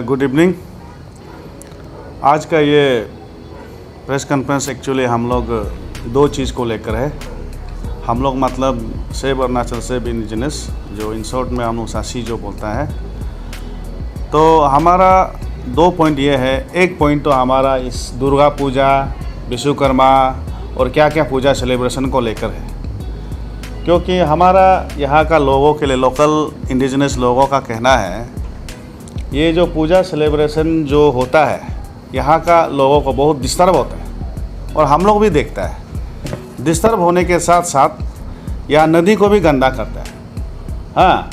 Good evening. आज का ये प्रेस कॉन्फ्रेंस एक्चुअली हम लोग दो चीज़ को लेकर है। हम लोग मतलब सेब अरुणाचल सेब इंडिजिनस, जो इन शॉर्ट में हम लोग सासी जो बोलता है, तो हमारा दो पॉइंट ये है। एक पॉइंट तो हमारा इस दुर्गा पूजा, विश्वकर्मा और क्या क्या पूजा सेलिब्रेशन को लेकर है, क्योंकि हमारा यहाँ का लोगों के लिए, लोकल इंडिजिनस लोगों का कहना है, ये जो पूजा सेलिब्रेशन जो होता है यहाँ का लोगों को बहुत डिस्टर्ब होता है और हम लोग भी देखता है। डिस्टर्ब होने के साथ साथ यहाँ नदी को भी गंदा करता है। हाँ,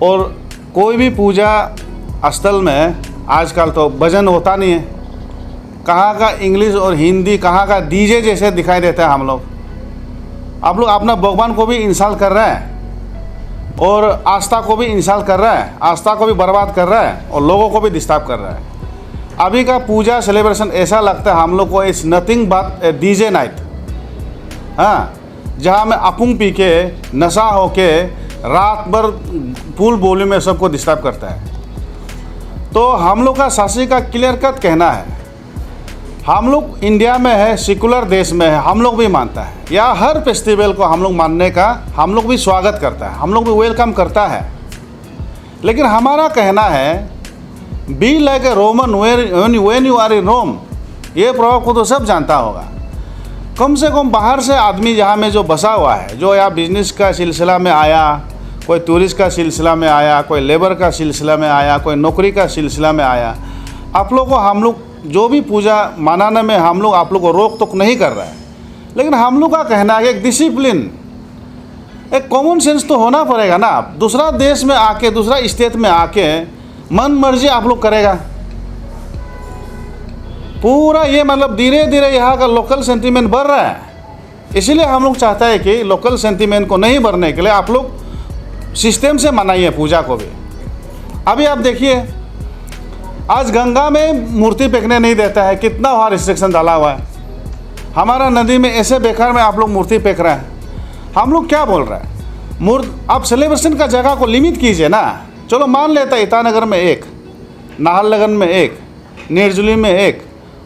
और कोई भी पूजा स्थल में आजकल तो भजन होता नहीं है। कहाँ का इंग्लिश और हिंदी, कहाँ का डीजे जैसे दिखाई देता है। हम लोग, आप लोग अपना भगवान को भी इंसल्ट कर रहे हैं और आस्था को भी इंसल्ट कर रहा है, आस्था को भी बर्बाद कर रहा है और लोगों को भी डिस्टर्ब कर रहा है। अभी का पूजा सेलिब्रेशन ऐसा लगता है हम लोग को इस नथिंग बट डीजे नाइट। हाँ, जहाँ में अपुंग पी के नशा होके रात भर फुल वॉल्यूम में सबको डिस्टर्ब करता है। तो हम लोग का शासी का क्लियर कट कहना है, हम लोग इंडिया में है, सेकुलर देश में है, हम लोग भी मानता है, या हर फेस्टिवल को हम लोग मानने का हम लोग भी स्वागत करता है, हम लोग भी वेलकम करता है। लेकिन हमारा कहना है, be like a Roman when you are in Rome. ये प्रभाव को तो सब जानता होगा। कम से कम बाहर से आदमी यहाँ में जो बसा हुआ है, जो या बिजनेस का सिलसिला में आया, कोई टूरिस्ट का सिलसिला में आया, कोई लेबर का सिलसिला में आया, कोई नौकरी का सिलसिला में आया, आप लोग को हम लोग जो भी पूजा मनाने में हम लोग आप लोग को रोक टोक नहीं कर रहा है। लेकिन हम लोग का कहना है एक डिसिप्लिन, एक कॉमन सेंस तो होना पड़ेगा ना। दूसरा देश में आके, दूसरा स्टेट में आके मन मर्जी आप लोग करेगा पूरा। ये मतलब धीरे धीरे यहाँ का लोकल सेंटीमेंट बढ़ रहा है। इसीलिए हम लोग चाहते हैं कि लोकल सेंटीमेंट को नहीं बढ़ने के लिए आप लोग सिस्टम से मनाइए पूजा को भी। अभी आप देखिए, आज गंगा में मूर्ति फेंकने नहीं देता है, कितना वहाँ रिस्ट्रिक्शन डाला हुआ है। हमारा नदी में ऐसे बेकार में आप लोग मूर्ति फेंक रहे हैं। हम लोग क्या बोल रहे हैं, आप सेलिब्रेशन का जगह को लिमिट कीजिए ना। चलो मान लेता है ईटानगर में एक, नाहरलगुन में एक, निर्जुली में एक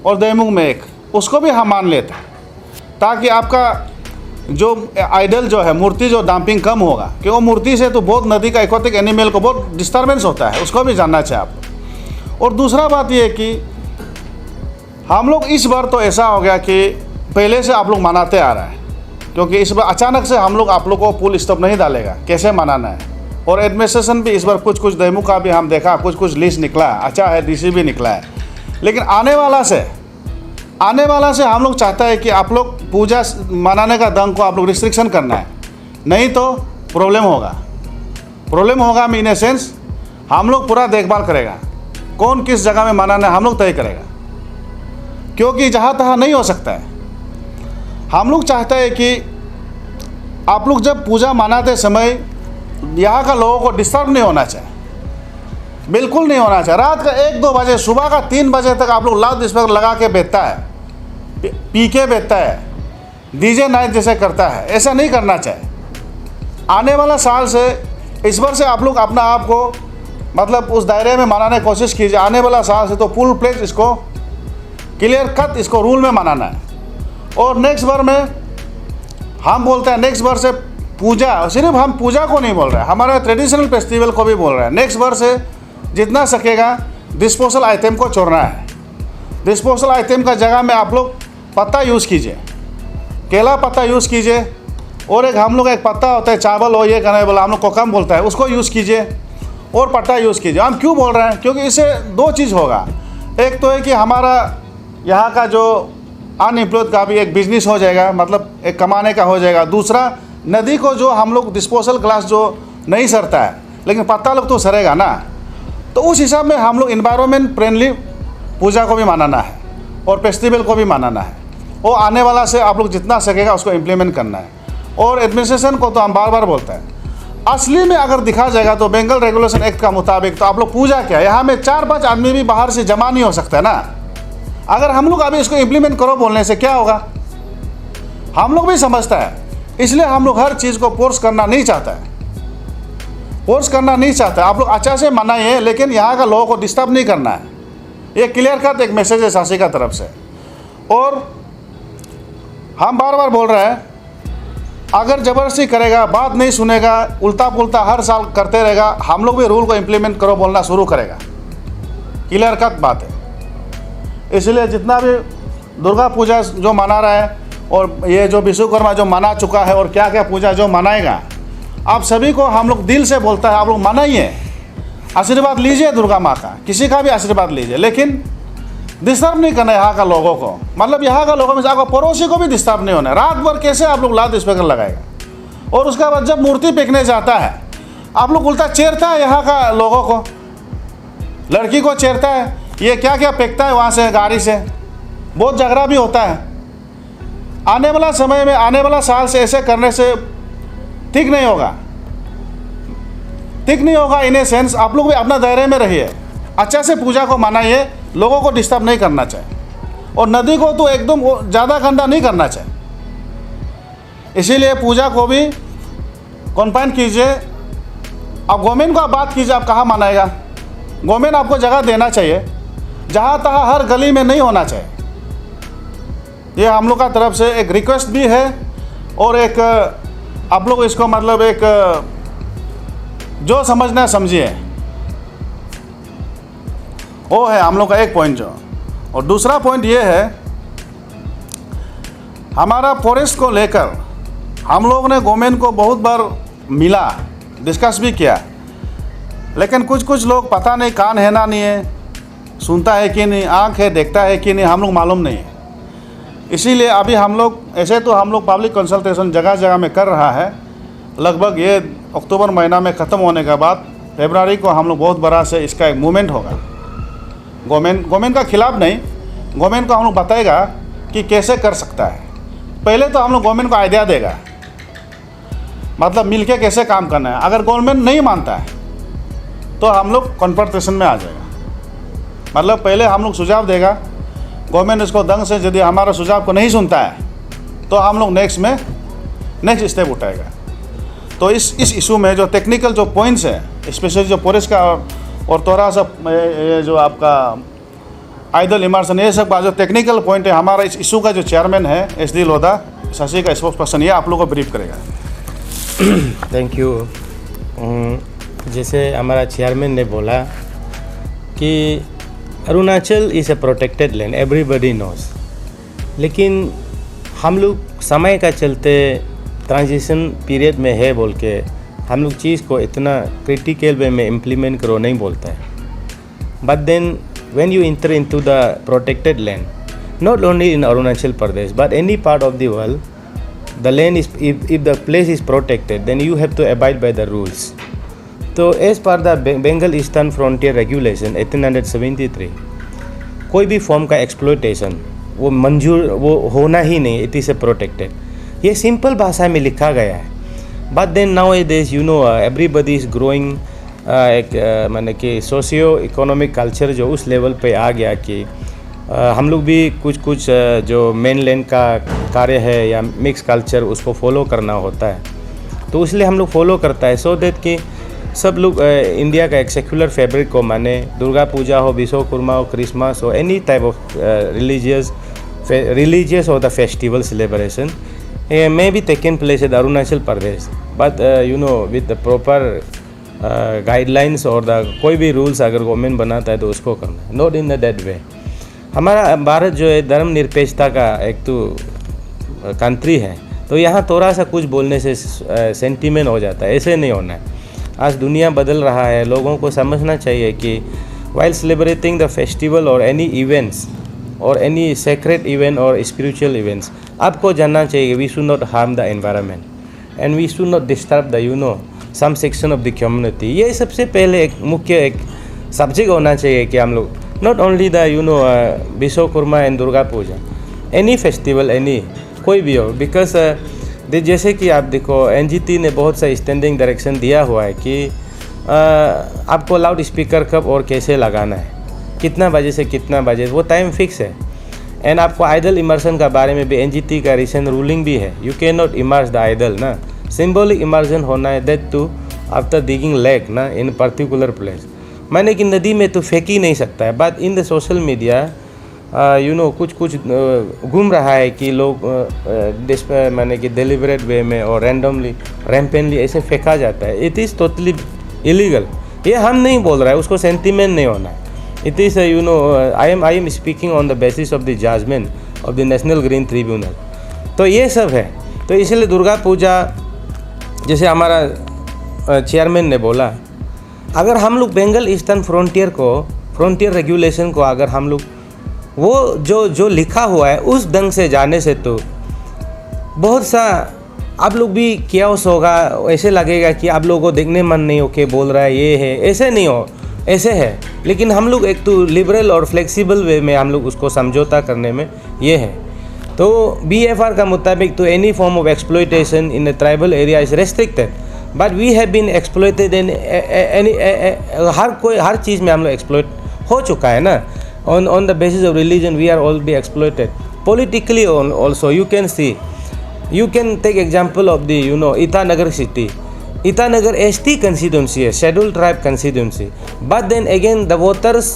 और दैमुख में एक, उसको भी हम मान लेते हैं, ताकि आपका जो आइडल जो है, मूर्ति जो डंपिंग कम होगा। कि वो मूर्ति से तो बहुत नदी का एक्वाटिक एनिमल को बहुत डिस्टर्बेंस होता है, उसको भी जानना चाहिए आप। और दूसरा बात ये है कि हम लोग इस बार तो ऐसा हो गया कि पहले से आप लोग मनाते आ रहे हैं, क्योंकि इस बार अचानक से हम लोग आप लोग को फुल स्टॉप नहीं डालेगा, कैसे मनाना है। और एडमिनिस्ट्रेशन भी इस बार कुछ दैमुख का भी हम देखा, कुछ लिस्ट निकला, अच्छा है, डीसी भी निकला है। लेकिन आने वाला से हम लोग चाहता है कि आप लोग पूजा मनाने का ढंग को आप लोग रिस्ट्रिक्शन करना है, नहीं तो प्रॉब्लम होगा। इन ए सेंस हम लोग पूरा देखभाल करेगा, कौन किस जगह में मनाना है हम लोग तय करेगा, क्योंकि जहाँ तहाँ नहीं हो सकता है। हम लोग चाहते हैं कि आप लोग जब पूजा मनाते समय यहाँ का लोगों को डिस्टर्ब नहीं होना चाहिए, बिल्कुल नहीं होना चाहिए। रात का 1-2 बजे, सुबह का 3 बजे तक आप लोग लाउड स्पीकर लगा के बेचता है, पी के बेचता है, डीजे नाइट जैसे करता है, ऐसा नहीं करना चाहिए। आने वाला साल से, इस बार से आप लोग अपना आप को मतलब उस दायरे में मनाने की कोशिश कीजिए। आने वाला साल से तो फुल प्लेज इसको क्लियर कट इसको रूल में मनाना है। और नेक्स्ट बार में हम बोलते हैं, नेक्स्ट बार से पूजा, सिर्फ हम पूजा को नहीं बोल रहे हैं, हमारे ट्रेडिशनल फेस्टिवल को भी बोल रहे हैं। नेक्स्ट बार से जितना सकेगा डिस्पोजल आइटम को छोड़ना है। डिस्पोजल आइटम का जगह में आप लोग पत्ता यूज़ कीजिए, केला पत्ता यूज़ कीजिए, और एक हम लोग एक पत्ता होता है चावल हो, ये करने वाला हम लोग कोकम बोलता है, उसको यूज़ कीजिए और पट्टा यूज़ कीजिए। हम क्यों बोल रहे हैं, क्योंकि इससे दो चीज़ होगा। एक तो है कि हमारा यहाँ का जो अनएम्प्लॉयड का भी एक बिजनेस हो जाएगा, मतलब एक कमाने का हो जाएगा। दूसरा, नदी को जो हम लोग डिस्पोजल ग्लास जो नहीं सरता है, लेकिन पत्ता लोग तो सरेगा ना। तो उस हिसाब में हम लोग इन्वायरमेंट फ्रेंडली पूजा को भी मनाना है और फेस्टिवल को भी मनाना है। वो आने वाला से आप लोग जितना सकेगा उसको इम्प्लीमेंट करना है। और एडमिनिस्ट्रेशन को तो हम बार बार बोलते हैं, असली में अगर दिखा जाएगा तो बेंगल रेगुलेशन एक्ट का मुताबिक तो आप लोग पूजा क्या, यहाँ में 4-5 आदमी भी बाहर से जमा नहीं हो सकता है ना। अगर हम लोग अभी इसको इम्प्लीमेंट करो बोलने से क्या होगा, हम लोग भी समझता है, इसलिए हम लोग हर चीज़ को फोर्स करना नहीं चाहता है। फोर्स करना नहीं चाहते। आप लोग अच्छा से मनाइए, लेकिन यहाँ का लोगों को डिस्टर्ब नहीं करना है। ये क्लियर कट एक मैसेज है शासी का तरफ से। और हम बार बार बोल रहे हैं, अगर ज़बरदस्ती करेगा, बात नहीं सुनेगा, उल्टा पुल्टा हर साल करते रहेगा, हम लोग भी रूल को इम्प्लीमेंट करो बोलना शुरू करेगा। क्लियर कट बात है। इसलिए जितना भी दुर्गा पूजा जो मना रहा है और ये जो विश्वकर्मा जो मना चुका है और क्या क्या पूजा जो मनाएगा, आप सभी को हम लोग दिल से बोलता है, आप लोग मनाइए, आशीर्वाद लीजिए दुर्गा माँ का, किसी का भी आशीर्वाद लीजिए, लेकिन डिस्टर्ब नहीं करना यहाँ का लोगों को। मतलब यहाँ का लोगों में से आपको पड़ोसी को भी डिस्टर्ब नहीं होना है। रात भर कैसे आप लोग लाउड स्पीकर लगाएगा, और उसके बाद जब मूर्ति फेंकने जाता है आप लोग उल्टा चेरता है यहाँ का लोगों को, लड़की को चेरता है, ये क्या क्या फेंकता है वहाँ से गाड़ी से, बहुत झगड़ा भी होता है। आने वाला समय में, आने वाला साल से ऐसे करने से ठीक नहीं होगा, ठीक नहीं होगा। इन ए सेंस आप लोग भी अपना दायरे में रहिए, अच्छा से पूजा को मनाइए, लोगों को डिस्टर्ब नहीं करना चाहिए, और नदी को तो एकदम ज़्यादा गंदा नहीं करना चाहिए। इसीलिए पूजा को भी कॉन्फाइन कीजिए। अब गवर्नमेंट को आप बात कीजिए, आप कहाँ मनाएगा, गवर्नमेंट आपको जगह देना चाहिए, जहाँ तहाँ हर गली में नहीं होना चाहिए। ये हम लोग का तरफ से एक रिक्वेस्ट भी है, और एक आप लोग इसको मतलब एक जो समझना है समझिए, वो है हम लोग का एक पॉइंट जो। और दूसरा पॉइंट ये है, हमारा फॉरेस्ट को लेकर हम लोग ने गवर्नमेंट को बहुत बार मिला, डिस्कस भी किया, लेकिन कुछ लोग पता नहीं कान है ना नहीं है, सुनता है कि नहीं, आँख है देखता है कि नहीं, हम लोग मालूम नहीं है। इसीलिए अभी हम लोग ऐसे तो हम लोग पब्लिक कंसल्टेशन जगह जगह में कर रहा है। लगभग ये अक्टूबर महीना में ख़त्म होने के बाद फरवरी को हम लोग बहुत बड़ा से इसका एक मूवमेंट होगा। गवर्नमेंट का खिलाफ नहीं, गवर्नमेंट को हम लोग बताएगा कि कैसे कर सकता है। पहले तो हम लोग गवर्नमेंट को आइडिया देगा, मतलब मिलके कैसे काम करना है। अगर गवर्नमेंट नहीं मानता है तो हम लोग कॉन्फ्रंटेशन में आ जाएगा। मतलब पहले हम लोग सुझाव देगा, गवर्नमेंट इसको दंग से यदि हमारा सुझाव को नहीं सुनता है तो हम लोग नेक्स्ट स्टेप उठाएगा। तो इस इशू में जो टेक्निकल जो पॉइंट्स है, स्पेशली जो फॉरेस्ट का और थोड़ा सा ये जो आपका आइडल इमर्सन, ये सब का जो टेक्निकल पॉइंट है, हमारा इस इशू का जो चेयरमैन है SD लोधा, शशि का स्पोक्स पर्सन, ये आप लोगों को ब्रीफ करेगा। Thank you. जैसे हमारा चेयरमैन ने बोला कि Arunachal is a protected land, everybody knows, लेकिन हम लोग समय का चलते ट्रांजिशन पीरियड में है बोल के हम लोग चीज़ को इतना क्रिटिकल वे में इम्प्लीमेंट करो नहीं बोलता है। But then when you enter into the protected land, not only in Arunachal Pradesh but any part of the world, the land is, if the place is protected, then you have to abide by the rules. तो as per the Bengal Eastern Frontier Regulation 1873, कोई भी form का exploitation वो मंजूर वो होना ही नहीं, इट इज़ ए प्रोटेक्टेड। ये सिंपल भाषा में लिखा गया है। But then nowadays you know everybody is growing, एक माने कि सोशियो इकोनॉमिक कल्चर जो उस लेवल पे आ गया कि हम लोग भी कुछ जो मेन लैंड का कार्य है या मिक्स कल्चर उसको फॉलो करना होता है, तो इसलिए हम लोग फॉलो करता है, सो दैट कि सब लोग इंडिया का एक सेक्युलर फैब्रिक को माने। दुर्गा पूजा हो, विश्वकर्मा हो, क्रिसमस हो, एनी टाइप ऑफ रिलीजियस और the festival celebration may be taken place at Arunachal Pradesh, but you know with the proper guidelines और द कोई भी रूल्स अगर गवर्नमेंट बनाता है तो उसको करना है, नॉट इन दैट वे। हमारा भारत जो है धर्मनिरपेक्षता का एक तो कंट्री है, तो यहाँ थोड़ा सा कुछ बोलने से सेंटीमेंट हो जाता है, ऐसे नहीं होना है। आज दुनिया बदल रहा है, लोगों को समझना चाहिए कि while celebrating the festival or any events or any sacred event or spiritual events, आपको जानना चाहिए we should not harm the environment and we should not disturb the some section of the community। ये सबसे पहले एक मुख्य एक subject होना चाहिए कि हम लोग not only the Vishwakarma and Durga puja, any festival any कोई भी हो, बिकॉज जैसे कि आप देखो NGT ने बहुत सा स्टैंडिंग डायरेक्शन दिया हुआ है कि आपको लाउड स्पीकर कब और कैसे लगाना है, कितना बजे से कितना बजे, वो टाइम फिक्स है। एंड आपको आइडल इमर्सन का बारे में भी NGT का रिसेंट रूलिंग भी है, you can not immerse the idol ना, सिम्बॉलिक इमर्सन होना है, that too after digging lake ना इन पर्टिकुलर प्लेस, मैंने कि नदी में तो फेंक ही नहीं सकता है। But in the social media कुछ घूम रहा है कि लोग मैंने कि डिलिबरेट वे में और रैंडमली रैम्पेंटली ऐसे फेंका जाता है। It is totally illegal. ये हम नहीं बोल रहा है, उसको सेंटीमेंट नहीं होना है। It is I am speaking on the basis of the judgement of the National Green Tribunal. तो ये सब है। तो इसलिए दुर्गा पूजा, जैसे हमारा चेयरमैन ने बोला, अगर हम लोग बंगाल ईस्टर्न फ्रंटियर रेगुलेशन को अगर हम लोग वो जो लिखा हुआ है उस ढंग से जाने से तो बहुत सा आप लोग भी क्याओस होगा, ऐसे लगेगा कि आप लोगों को देखने मन नहीं हो के बोल रहा है ये है, ऐसे नहीं हो, ऐसे है। लेकिन हम लोग एक तो लिबरल और फ्लेक्सिबल वे में हम लोग उसको समझौता करने में ये है। तो BFR का मुताबिक तो any form of exploitation in the tribal area is restricted, but we have been exploited in हर चीज़ में हम लोग एक्सप्लॉयट हो चुका है ना। on the basis of religion we are all be exploited politically also. You can take example of the Itanagar city. Itanagar ST constituency है, scheduled tribe constituency, but then again the voters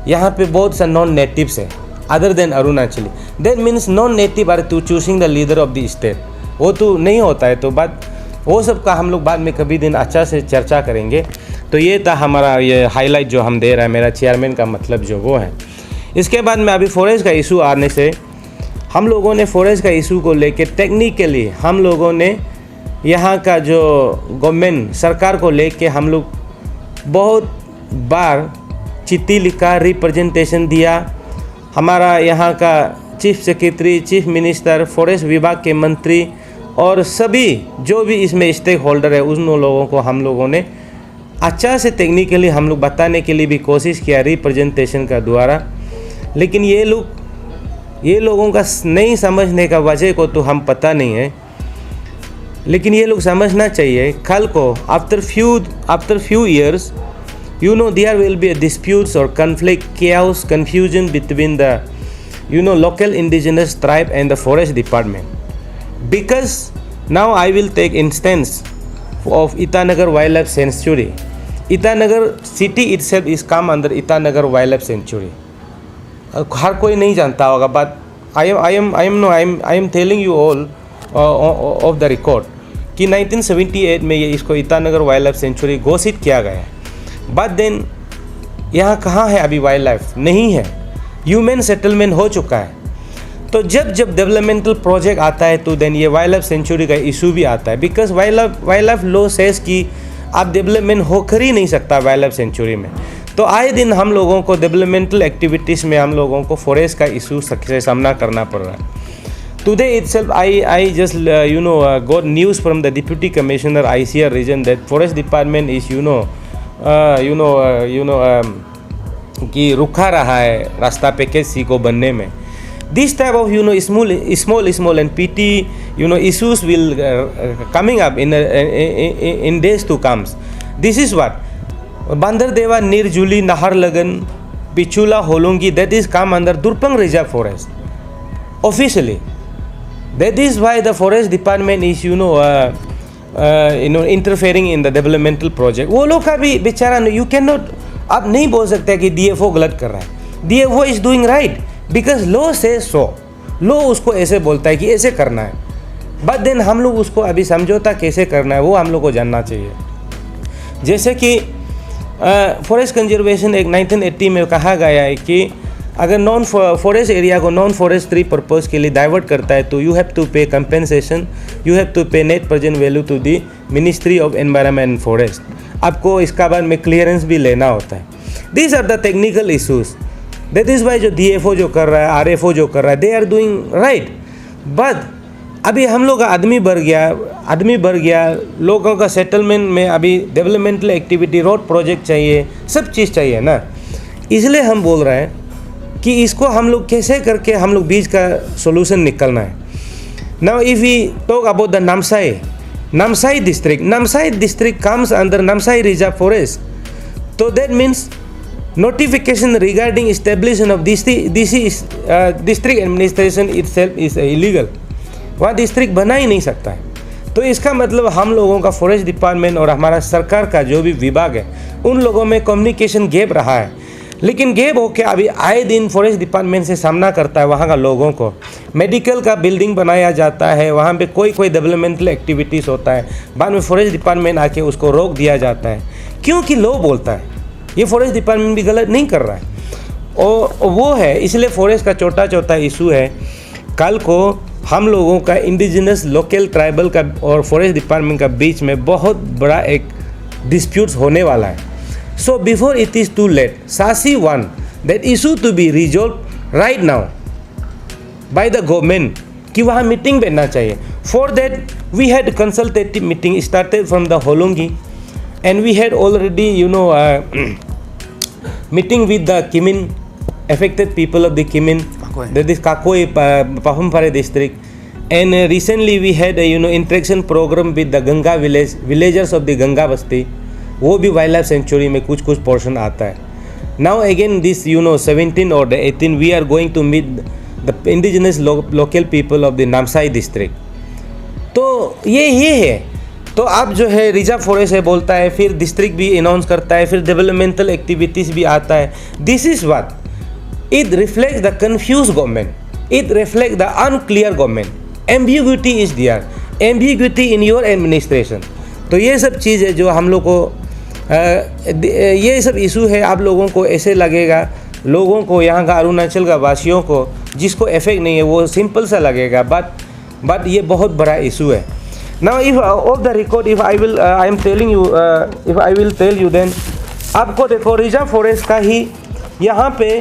यहाँ पे बहुत सा non natives है other than Arunachali. that means non native are to choosing the leader of the state, वो तो नहीं होता है। तो बात वो सब का हम लोग बाद में कभी दिन अच्छा से चर्चा करेंगे। तो ये था हमारा ये हाईलाइट जो हम दे रहा है, मेरा चेयरमैन का मतलब जो वो है। इसके बाद में अभी फॉरेस्ट का इशू आने से हम लोगों ने फॉरेस्ट का इशू को लेके टेक्निकली हम लोगों ने यहाँ का जो गवर्नमेंट सरकार को लेके हम लोग बहुत बार चिट्ठी लिखा, रिप्रेजेंटेशन दिया। हमारा यहाँ का chief secretary, chief minister, forest विभाग के मंत्री और सभी जो भी इसमें स्टेक होल्डर है उन लोगों को हम लोगों ने अच्छा से टेक्निकली हम लोग बताने के लिए भी कोशिश किया रिप्रेजेंटेशन का द्वारा। लेकिन ये लोगों का नहीं समझने का वजह को तो हम पता नहीं है, लेकिन ये लोग समझना चाहिए कल को after few years there will be a disputes or conflict, chaos, confusion between the local indigenous tribe and the forest department. Because now I will take instance of Itanagar Wildlife Sanctuary. Itanagar city itself is come under Itanagar Wildlife Sanctuary. हर कोई नहीं जानता होगा, but I am telling you all of the record कि 1978 में ये इसको Itanagar wild life sanctuary घोषित किया गया है। बट देन यहाँ कहाँ है अभी वाइल्ड लाइफ? नहीं है, ह्यूमन सेटलमेंट हो चुका है। तो जब डेवलपमेंटल प्रोजेक्ट आता है तो देन ये वाइल्ड लाइफ सेंचुरी का इशू भी आता है। Because wild life law says कि आप डेवलपमेंट होकर ही नहीं सकता वाइल्ड लाइफ सेंचुरी में। तो आए दिन हम लोगों को डेवलपमेंटल एक्टिविटीज़ में हम लोगों को फॉरेस्ट का इशू से सामना करना पड़ रहा है। Today itself I just got news from the deputy commissioner ICR region that forest department is कि रुका रहा है रास्ता पैकेज सी को बनने में। This type of small and petty issues will coming up in days to comes. This is what Bandardewa, Nirjuli, Naharlagan, Pichula, Holungi, that is come under Durpang Reserve Forest officially. That is why the forest department is interfering in the developmental project. वो लोग का भी बेचारा, you cannot, आप नहीं बोल सकते कि DFO गलत कर रहा है। DFO is doing right because law says so. law उसको ऐसे बोलता है कि ऐसे करना है, but then हम लोग उसको अभी समझौता कैसे करना है वो हम लोग को जानना चाहिए। जैसे कि फॉरेस्ट कंजर्वेशन एक 1980 में कहा गया है कि अगर नॉन फॉरेस्ट एरिया को नॉन फॉरेस्ट्री पर्पस के लिए डाइवर्ट करता है तो you have to pay compensation, you have to pay net present value to the Ministry of Environment and Forest. आपको इसका बाद में क्लियरेंस भी लेना होता है। These are the technical issues. That is why जो DFO जो कर रहा है, RFO जो कर रहा है, they are doing right. But अभी हम लोग का आदमी बढ़ गया, लोगों का सेटलमेंट में अभी डेवलपमेंटल एक्टिविटी, रोड प्रोजेक्ट चाहिए, सब चीज़ चाहिए ना। इसलिए हम बोल रहे हैं कि इसको हम लोग कैसे करके हम लोग बीच का सोल्यूशन निकलना है। Now if we talk about the Namsai district comes under Namsai reserve forest. तो that means notification regarding establishment of district administration itself is illegal। वहाँ डिस्ट्रिक्ट बना ही नहीं सकता है। तो तो इसका मतलब हम लोगों का फॉरेस्ट डिपार्टमेंट और हमारा सरकार का जो भी विभाग है उन लोगों में कम्युनिकेशन गैप रहा है। लेकिन गैप होकर अभी आए दिन फॉरेस्ट डिपार्टमेंट से सामना करता है वहाँ का लोगों को। मेडिकल का बिल्डिंग बनाया जाता है, वहाँ पे कोई डेवलपमेंटल एक्टिविटीज़ होता है, बाद में फॉरेस्ट डिपार्टमेंट आके उसको रोक दिया जाता है क्योंकि लॉ बोलता है। ये फॉरेस्ट डिपार्टमेंट भी गलत नहीं कर रहा है और वो है, इसलिए फॉरेस्ट का छोटा इशू है। कल को हम लोगों का इंडिजिनस लोकल ट्राइबल का और फॉरेस्ट डिपार्टमेंट का बीच में बहुत बड़ा एक डिस्प्यूट्स होने वाला है। So before it is too late, सासी one that issue to be resolve right now by the government कि वहाँ मीटिंग बैठना चाहिए। For that we had consultative meeting started from the Hollongi and we had already meeting with the Kimin affected people of the Kimin, that is Kakoi, Pahumpare district, and recently we had a interaction program with the Ganga villagers of the Ganga Basti. वो भी wild life sanctuary में कुछ portion आता है। Now again this 17 or the 18 we are going to meet the indigenous local people of the Namsai district. तो ये है। तो अब जो है रिजर्व फॉरेस्ट है बोलता है, फिर डिस्ट्रिक्ट भी अनाउंस करता है, फिर डेवलपमेंटल एक्टिविटीज़ भी आता है। This is what it reflects the confused government, it reflects the unclear government, ambiguity is there, ambiguity in your administration। तो ये सब चीज़ है जो हम लोग को ये सब इशू है। आप लोगों को ऐसे लगेगा, लोगों को यहाँ का अरुणाचल का वासियों को जिसको इफेक्ट नहीं है वो सिंपल सा लगेगा, बट ये बहुत बड़ा इशू है। Now if off the record if I will I am telling you if I will tell you then आपको देखो रिजर्व फॉरेस्ट का ही यहाँ पे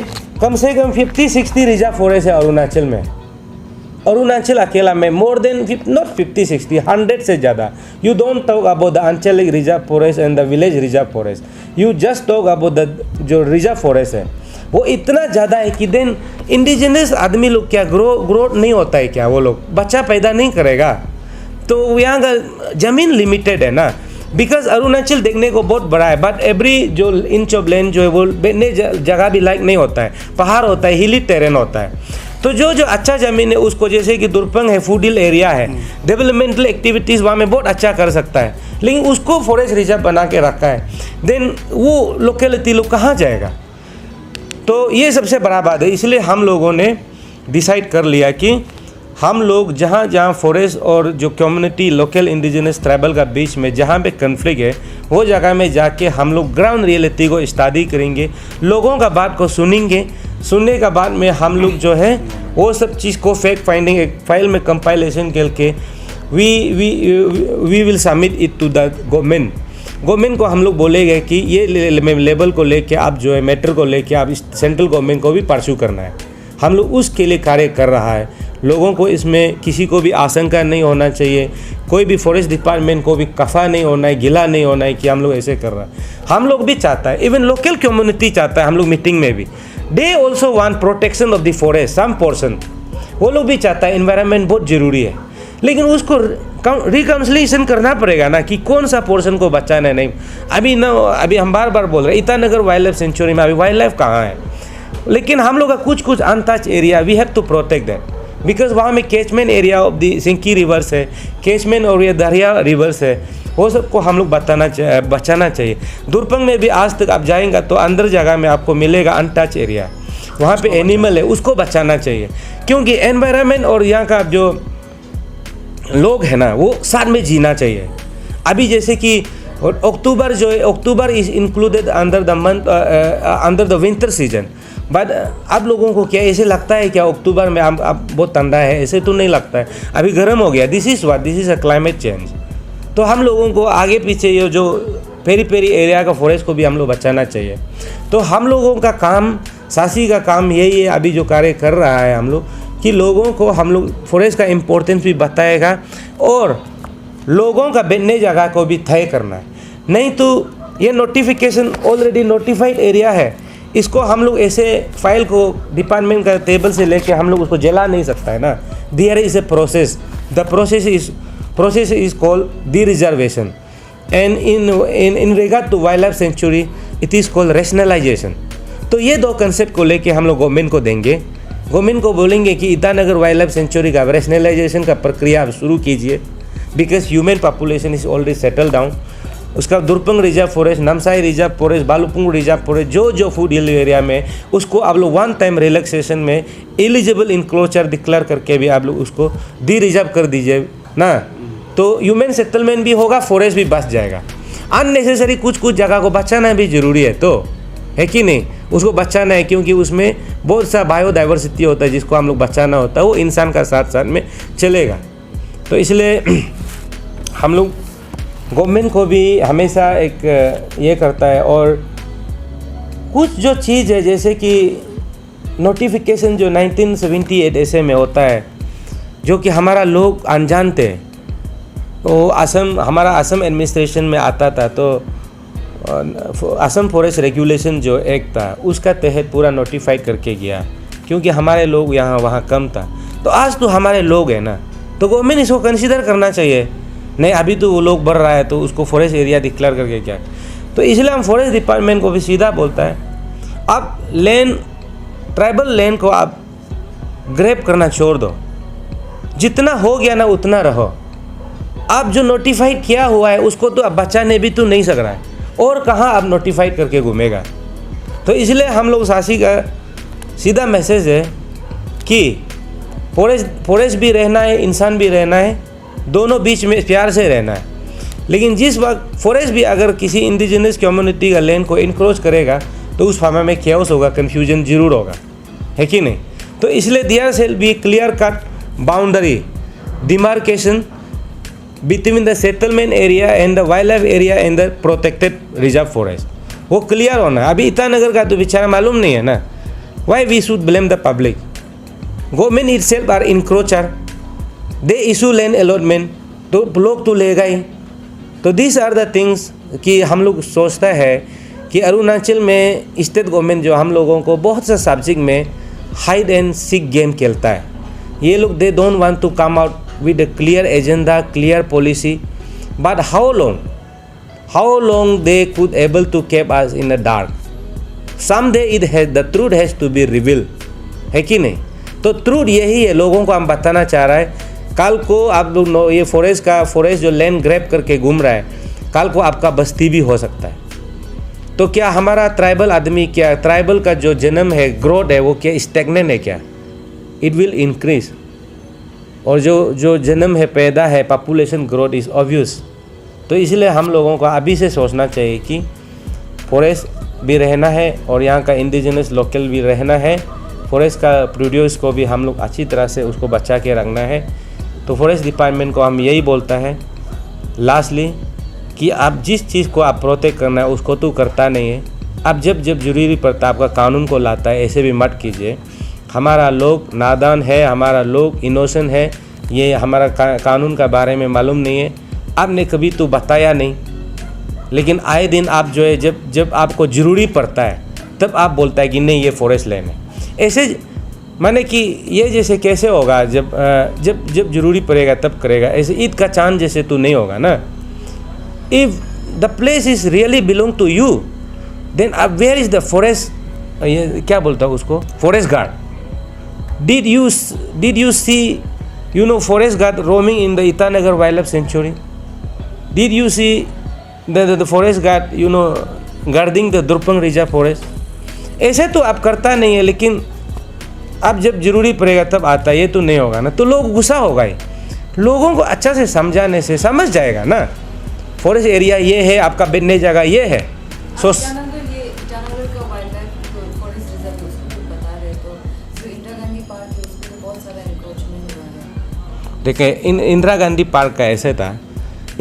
कम से कम 50-60 रिजर्व फॉरेस्ट है अरुणाचल में। अरुणाचल अकेला में मोर देन नॉट 50-60 100 से ज़्यादा। You don't talk about the आंचलिक reserve forest and the village reserve forest, you just talk about the जो रिजर्व फॉरेस्ट है वो इतना ज़्यादा है कि देन इंडिजिनस आदमी लोग क्या ग्रोथ नहीं होता है क्या, वो लोग बच्चा पैदा नहीं करेगा। तो यहाँ का ज़मीन लिमिटेड है ना, बिकॉज अरुणाचल देखने को बहुत बड़ा है बट एवरी जो इंच ऑफ लैंड जो है वो बैठने जगह भी लायक नहीं होता है, पहाड़ होता है, हिली टेरेन होता है। तो जो अच्छा ज़मीन है उसको, जैसे कि दुर्पंग है, फूड हिल एरिया है, डेवलपमेंटल एक्टिविटीज़ वहाँ में बहुत अच्छा कर सकता है, लेकिन उसको फॉरेस्ट रिजर्व बना के रखा है, देन वो लोकेलिटी लोग कहाँ जाएगा। तो ये सबसे बड़ा बात है। इसलिए हम लोगों ने डिसाइड कर लिया कि हम लोग जहाँ फॉरेस्ट और जो कम्युनिटी लोकल इंडिजिनस ट्राइबल का बीच में जहाँ पे कन्फ्लिक्ट है वो जगह में जाके हम लोग ग्राउंड रियलिटी को स्टडी करेंगे, लोगों का बात को सुनेंगे। सुनने का बाद में हम लोग जो है वो सब चीज़ को फैक्ट फाइंडिंग एक फाइल में कंपाइलेशन करके we will submit it to the government को हम लोग बोलेंगे कि ये लेवल को लेके आप जो है मैटर को लेके आप सेंट्रल गवर्नमेंट को भी परस्यू करना है। हम लोग उसके लिए कार्य कर रहा है। लोगों को इसमें किसी को भी आशंका नहीं होना चाहिए, कोई भी फॉरेस्ट डिपार्टमेंट को भी कफा नहीं होना है, गिला नहीं होना है कि हम लोग ऐसे कर रहे हैं। हम लोग भी चाहता है, इवन लोकल कम्युनिटी चाहता है, हम लोग मीटिंग में भी they also want protection of the forest some portion, वो लोग भी चाहता है एनवायरनमेंट बहुत ज़रूरी है, लेकिन उसको रिकन्सिलिएशन करना पड़ेगा ना कि कौन सा पोर्शन को बचाना है। नहीं अभी हम बार बोल रहे हैं ईटानगर वाइल्ड लाइफ सेंचुरी में अभी वाइल्ड लाइफ कहाँ है, लेकिन हम लोग का कुछ untouch area we have to protect that because वहाँ में catchment area of the Senki rivers है, कैचमेंट और ये दरिया रिवर्स है, वो सबको हम लोग बचाना चाहिए। दुर्पंग में भी आज तक आप जाएंगे तो अंदर जगह में आपको मिलेगा अनटच एरिया, वहाँ पे एनिमल है, उसको बचाना चाहिए क्योंकि एनवायरनमेंट और यहाँ का जो लोग हैं ना वो साथ में जीना चाहिए। अभी जैसे कि अक्टूबर जो है, October is included under the month under the winter season, but आप लोगों को क्या ऐसे लगता है क्या अक्टूबर में अब बहुत ठंडा है? ऐसे तो नहीं लगता है, अभी गर्म हो गया। This is a climate change. तो हम लोगों को आगे पीछे ये जो पेरी एरिया का फॉरेस्ट को भी हम लोग बचाना चाहिए। तो हम लोगों का काम, सासी का काम यही है अभी जो कार्य कर रहा है हम लोग कि लोगों को हम लोग फॉरेस्ट का इम्पोर्टेंस भी बताएगा और लोगों का बैठने जगह को भी तय करना है। नहीं तो ये नोटिफिकेशन ऑलरेडी नोटिफाइड एरिया है, इसको हम लोग ऐसे फाइल को डिपार्टमेंट का टेबल से लेके हम लोग उसको जला नहीं सकता है ना। There is a process, the process is called the reservation and in regard to wild life sanctuary it is called rationalisation. तो ये दो कंसेप्ट को लेके हम लोग गवर्नमेंट को देंगे, गवर्नमेंट को बोलेंगे कि ईटानगर वाइल्ड लाइफ सेंचुरी का रैशनलाइजेशन का प्रक्रिया आप शुरू कीजिए। Because human population is already settle down. उसका Durpang reserve forest, Namsai reserve forest, Balupung reserve forest, जो फूड हिल एरिया में उसको आप लोग वन टाइम रिलैक्सेशन में एलिजिबल इंक्लोजर डिक्लेयर करके भी आप लोग उसको डी रिजर्व कर दीजिए ना, तो ह्यूमन सेटलमेंट भी होगा, फॉरेस्ट भी बच जाएगा। अननेसेसरी कुछ जगह को बचाना भी ज़रूरी है, तो है कि नहीं, उसको बचाना है, क्योंकि उसमें बहुत सा बायोडाइवर्सिटी होता है जिसको हम लोग बचाना होता है, वो इंसान का साथ साथ में चलेगा। तो इसलिए हम लोग गवर्नमेंट को भी हमेशा एक ये करता है, और कुछ जो चीज़ है जैसे कि नोटिफिकेशन जो 1978 ऐसे में होता है, जो कि हमारा लोग अनजान थे, वो हमारा असम एडमिनिस्ट्रेशन में आता था, तो असम फॉरेस्ट रेगुलेशन जो एक्ट था उसका तहत पूरा नोटिफाई करके गया, क्योंकि हमारे लोग यहाँ वहाँ कम था। तो आज तो हमारे लोग हैं ना, तो गवर्नमेंट इसको कंसीडर करना चाहिए, नहीं अभी तो वो लोग बढ़ रहा है तो उसको फॉरेस्ट एरिया डिक्लेयर करके क्या। तो इसलिए हम फॉरेस्ट डिपार्टमेंट को भी सीधा बोलता है, आप लैंड, ट्राइबल लैंड को आप ग्रैब करना छोड़ दो, जितना हो गया ना उतना रहो। आप जो नोटिफाइड किया हुआ है उसको तो अब बचाने भी तो नहीं सक रहा है, और कहाँ आप नोटिफाइड करके घूमेगा। तो इसलिए हम लोग शासी का सीधा मैसेज है कि फॉरेस्ट भी रहना है, इंसान भी रहना है, दोनों बीच में प्यार से रहना है। लेकिन जिस वक्त फॉरेस्ट भी अगर किसी इंडिजिनस कम्युनिटी का लैंड को इनक्रोच करेगा तो उस फार्मा में कैओस होगा, कन्फ्यूजन जरूर होगा, है कि नहीं। तो इसलिए there shall be clear cut boundary demarcation between the settlement area and the wildlife area and the protected reserve forest, वो क्लियर होना है। अभी ईटानगर का तो बेचारा मालूम नहीं है ना, why we should blame the public. Government itself are encroacher, they issue land allotment, तो लोग तो लेगा ही। तो दिस आर द थिंग्स कि हम लोग सोचता है कि अरुणाचल में स्टेट गवर्नमेंट जो हम लोगों को बहुत से सब्जेक्ट में हाइड एंड सीक गेम खेलता है। ये लोग they don't want to come out with a clear agenda, clear policy, but how long they could able to keep us in the dark? Someday the truth has to be revealed, है कि नहीं। तो truth यही है, लोगों को हम बताना चाह रहा है। कल को आप लोग ये फॉरेस्ट जो लैंड ग्रैब करके घूम रहा है, कल को आपका बस्ती भी हो सकता है। तो क्या हमारा ट्राइबल आदमी, क्या ट्राइबल का जो जन्म है, ग्रोथ है, वो क्या स्टैग्नेंट है क्या? It will increase. और जो जन्म है, पैदा है, पॉपुलेशन ग्रोथ इज़ ऑब्वियस। तो इसलिए हम लोगों को अभी से सोचना चाहिए कि फॉरेस्ट भी रहना है और यहाँ का इंडिजिनस लोकल भी रहना है। फॉरेस्ट का प्रोड्यूस को भी हम लोग अच्छी तरह से उसको बचा के रखना है। तो फॉरेस्ट डिपार्टमेंट को हम यही बोलता है लास्टली कि आप जिस चीज़ को आप प्रोटेक्ट करना है उसको तो करता नहीं है। अब जब जरूरी पड़ता है आपका कानून को लाता है, ऐसे भी मत कीजिए। हमारा लोग नादान है, हमारा लोग इनोसेंट है, ये हमारा कानून का बारे में मालूम नहीं है। आपने कभी तो बताया नहीं, लेकिन आए दिन आप जो है जब आपको ज़रूरी पड़ता है तब आप बोलता है कि नहीं ये फॉरेस्ट लैंड है। ऐसे माने कि ये जैसे कैसे होगा, जब ज़रूरी पड़ेगा तब करेगा। ऐसे ईद का चांद जैसे तो नहीं होगा ना। If the place is really belong to you, then अब वेयर इज़ द फॉरेस्ट, ये क्या बोलता हूँ उसको, forest guard. Did you see, forest guard roaming in the Itanagar Wildlife Sanctuary? Did you see the forest guard, guarding the Durpang Reserve Forest? ऐसे तो आप करता नहीं है, लेकिन अब जब जरूरी पड़ेगा तब आता है, ये तो नहीं होगा ना। तो लोग गुस्सा होगा ही। लोगों को अच्छा से समझाने से समझ जाएगा ना, फॉरेस्ट एरिया ये है, आपका बैठने जगह ये है। सो देखिए, इंदिरा गांधी पार्क का ऐसे था।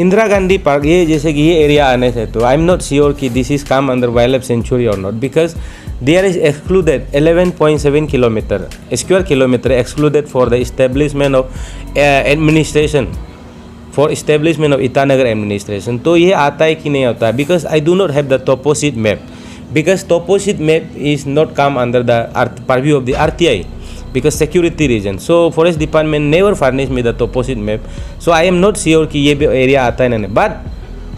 इंदिरा गांधी पार्क ये जैसे कि ये एरिया आने से, तो आई एम नॉट श्योर कि this is come under wild life sanctuary और not, because there is excluded 11.7 kilometre square kilometre excluded for the establishment of administration, for establishment of Itanagar administration. तो ये आता है कि नहीं होता, because I do not have the toposheet map, because toposheet map is not come under the purview of the RTI because security reason. So forest department never furnished me the topographic map, so I am not sure कि ये भी area आता है नहीं। But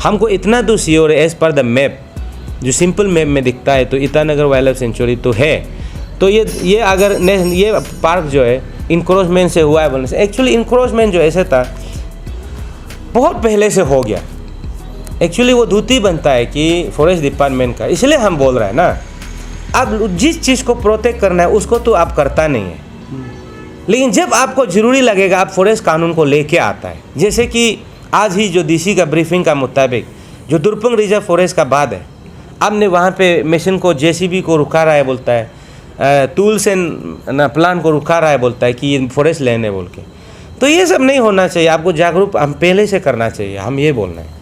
हमको इतना तो sure है, एज पर द मैप जो सिंपल मैप में दिखता है तो ईटानगर वाइल्ड लाइफ सेंचुरी तो है। तो ये अगर ये पार्क जो है इंक्रोचमेंट से हुआ है बोलने से, एक्चुअली इंक्रोचमेंट जो ऐसे था, बहुत पहले से हो गया। एक्चुअली वो ड्यूटी बनता है कि फॉरेस्ट डिपार्टमेंट का, इसलिए हम बोल रहे हैं ना, अब जिस चीज़ को प्रोटेक्ट करना है उसको तो आप करता नहीं है, लेकिन जब आपको ज़रूरी लगेगा आप फॉरेस्ट कानून को लेके आता है। जैसे कि आज ही जो डीसी का ब्रीफिंग का मुताबिक जो दुर्पंग रिजर्व फॉरेस्ट का बाद है, आपने वहाँ पे मशीन को जेसीबी को रुका रहा है बोलता है, टूल्स एंड प्लान को रुका रहा है बोलता है कि ये फॉरेस्ट लैंड है बोल के। तो ये सब नहीं होना चाहिए, आपको जागरूक हम पहले से करना चाहिए, हम ये बोल रहे हैं।